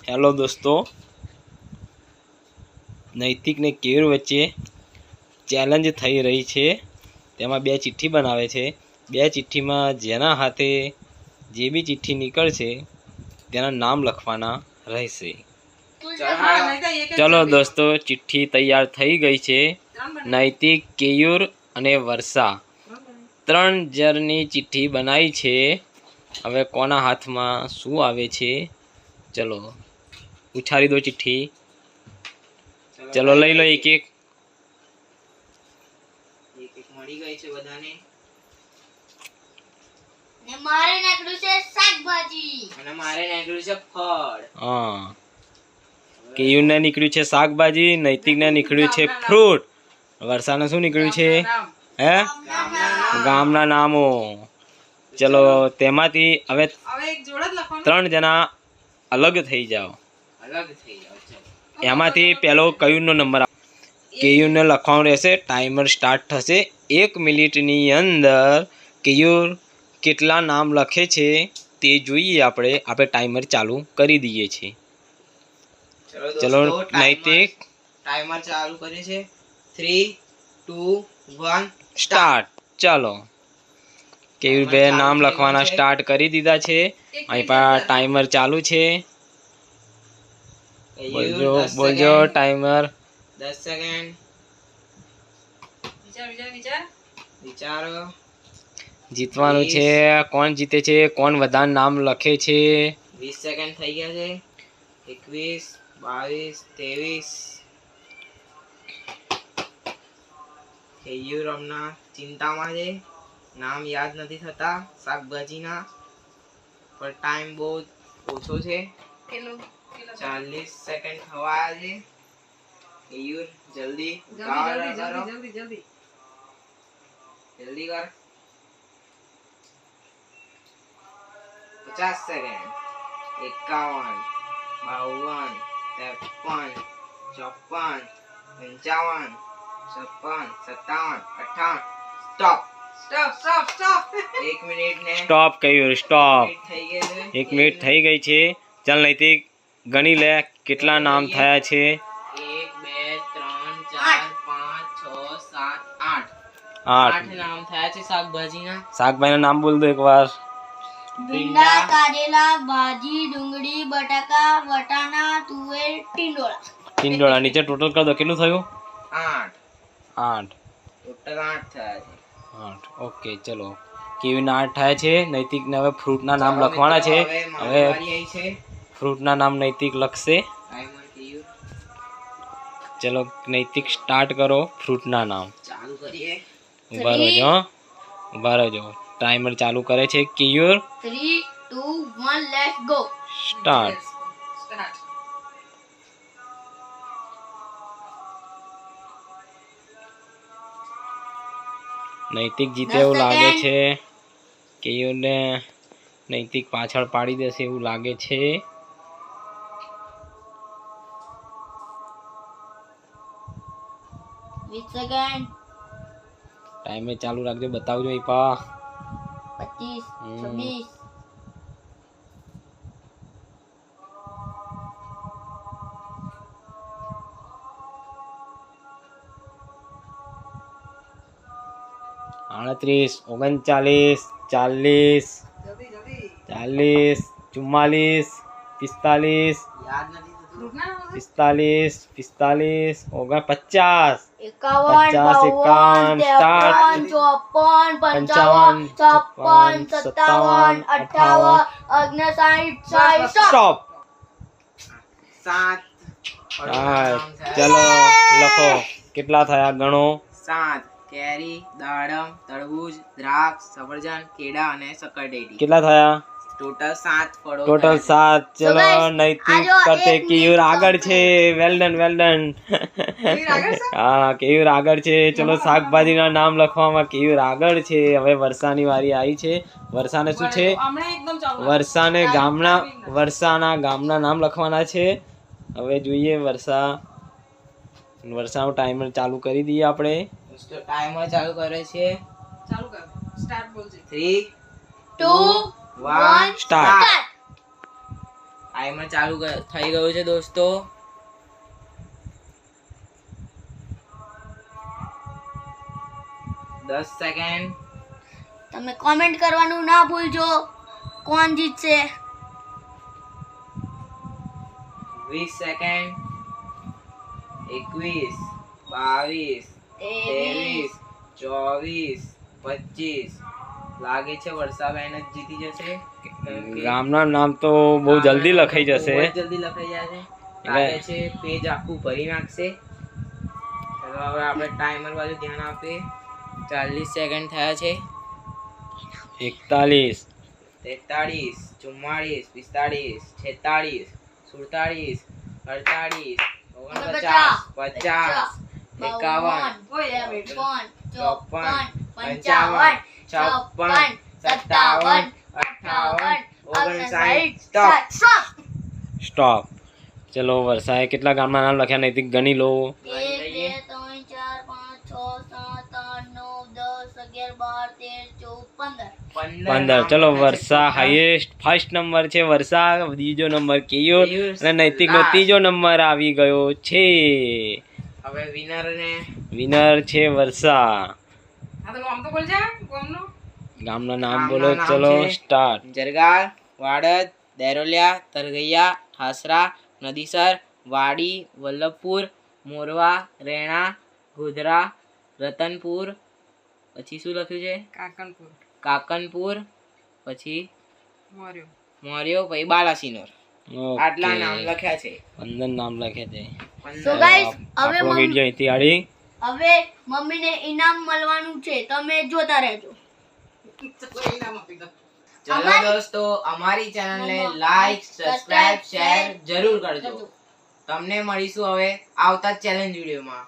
Hello દોસ્તો, નૈતિક ને કેયુર વચ્ચે ચેલેન્જ થઈ રહી છે। તેમાં બે ચિઠ્ઠી બનાવે છે। બે ચિઠ્ઠીમાં જેના હાથે જે બી ચિઠ્ઠી નીકળશે તેના નામ લખવાના રહેશે। ચલો દોસ્તો, ચિઠ્ઠી તૈયાર થઈ ગઈ છે। નૈતિક, કેયુર અને વર્ષા ત્રણ જણની ચિઠ્ઠી બનાવી છે। હવે કોના હાથમાં શું આવે છે? ચલો ઉછાળી દો ચિઠ્ઠી। ચલો લઈ લો એક એક મળી ગઈ છે બધાને। ને મારે નાખ્યું છે શાકભાજી અને મારે નાખ્યું છે ફળ। હા, કેયુરને નીકળ્યું છે શાકભાજી, નૈતિકને નીકળ્યું છે ફ્રૂટ, વર્ષાને શું નીકળ્યું છે? હે, ગામના નામો। ચલો તેમાંથી હવે ત્રણ જણા અલગ થઈ જાઓ। એમાંથી પહેલો કેયુરનો નંબર કેયુરને લખવાનું રહેશે। ટાઈમર સ્ટાર્ટ થશે। 1 મિનિટની અંદર કેયુર કેટલા નામ લખે છે તે જોઈએ। આપણે ટાઈમર ચાલુ કરી દઈએ છીએ। ચલો નૈતિક, ટાઈમર ચાલુ કરે છે। 3 2 1 સ્ટાર્ટ। ચલો કેયુરભાઈ નામ લખવાના સ્ટાર્ટ કરી દીધા છે। અહીં પર ટાઈમર ચાલુ છે। બોલજો ટાઈમર 10 સેકન્ડ। વિચારો। જીતવાનું છે। કોણ જીતે છે? કોણ વધારે નામ લખે છે? 20 સેકન્ડ થઈ ગયા છે। 21 22 23 કેયુર હમણાં ચિંતામાં છે। નામ યાદ નથી થતા શાકભાજીના, પણ ટાઈમ બહુ ઓછો છે। 40 સેકન્ડ થવા છે। કેયુર જલ્દી જલ્દી કર। 50 સેકન્ડ। 51 52 53 54 55 56 57 58 સ્ટોપ 1 મિનિટ ને સ્ટોપ કેયુર, સ્ટોપ। થઈ ગઈ છે। 1 મિનિટ થઈ ગઈ છે। ચાલ નૈતિક ગણી લે કેટલા નામ થયા છે। 1 2 3 4 5 6 7 8 8 નામ થયા છે શાકભાજીના। શાકભાજીના નામ બોલ દો એકવાર। ભીંડા, કારેલા, ભાજી, ડુંગળી, બટાકા, વટાણા, તુવેર, ટીંડોળા। ટીંડોળા નીચે ટોટલ કર દો, કેટલું થયું? 8 8 ટોટલ 8 થયા છે। 8 ઓકે। ચલો કેવીના 8 થયા છે। નૈતિકને હવે ફ્રૂટના નામ લખવાના છે। હવે ફ્રૂટના નામ નૈતિક લખશે। ચલો નૈતિક સ્ટાર્ટ કરો ફ્રૂટના નામ। ચાલુ કરીએ। ઉભા રહેજો, ઉભા રહેજો। ટાઈમર ચાલુ કરે છે કેયુર। 3 2 1 let's go start. નૈતિક જીતે એવું લાગે છે। કેયુરને નૈતિક પાછળ પાડી દેશે એવું લાગે છે। ટાઈમર ચાલુ રાખજો, બતાવજો ઈપા। 25 26 38 39 40 40 44 45 45 45 49 50 51 51 54 55 56 57 58 59 સ્ટોપ। 7 ચલો લખો કેટલા થયા ગણો। 7 કેરી, દાડમ, તરબૂચ, દ્રાક્ષ, સફરજન, કેળા અને સકરટેટી। કેટલા થયા? ટોટલ 7 ફળો। ટોટલ 7। ચલો નૈતિક કરતે કેયુર આગળ છે। Well done, well done. હા, કેયુર આગળ છે। ચલો શાકભાજીના નામ લખવામાં કેયુર આગળ છે। હવે વર્ષાની વારી આવી છે। વર્ષાને શું છે? વર્ષાના ગામના નામ લખવાના છે। હવે જોઈએ વર્ષાનું ટાઈમર ચાલુ કરી દઈએ આપણે। ટાઈમર ચાલુ કરે છે। 3 2 1 સ્ટાર્ટ। ટાઈમર ચાલુ થઈ ગયું છે દોસ્તો. દસ સેકન્ડ. તમે કોમેન્ટ કરવાનું ના ભૂલજો કોણ જીતશે. 20 સેકન્ડ. 21 22 23 24 25. લાગે છે વર્ષાબેન જ જીતી જશે. ગામના નામ તો બહુ જલ્દી લખાઈ જશે. બહુ જલ્દી લખાઈ જાય છે. લાગે છે પેજ આખું ભરી નાખશે. ચલો હવે આપણે ટાઈમર બાજુ ધ્યાન આપીએ. 40 સેકન્ડ થયા છે. 41 43 44 45 46 47 48 49 50 51 54 55 56 57 58 59. સ્ટોપ. ચલો વર્ષાએ કેટલા ગામના નામ લખ્યા નૈતિક ગણી લો. 1 2 3 4 5 6 7 8 9 10 11 12 13 14 15. 15. ચલો વર્ષા હાઈએસ્ટ ફર્સ્ટ નંબર છે વર્ષા, બીજો નંબર કેયુર અને નૈતિક નો ત્રીજો નંબર આવી ગયો છે. હવે વિનર છે વર્ષા. ગામના નામ બોલો. ચલો સ્ટાર્ટ. જરગાર, વાડદ, દેરોલિયા, તરગૈયા, ઠાસરા, નદીસર, વાડી, વલ્લભપુર, મોરવા, રેણા, ગોધરા, રતનપુર, પછી શું લખ્યું છે? કાકનપુર, પછી મોર્યો, પછી બાલાસિનોર. આટલા નામ લખ્યા છે. 15 નામ લખ્યા છે. So guys, હવે આપણો વિડિયો અહીંથી આડી. હવે મમ્મીને ઇનામ મળવાનું છે, તમે જોતા રહેજો. ચલો દોસ્તો, અમારી ચેનલને લાઈક, સબસ્ક્રાઇબ, શેર જરૂર કરજો. તમને મળીશું હવે આવતા ચેલેન્જ વિડીયોમાં.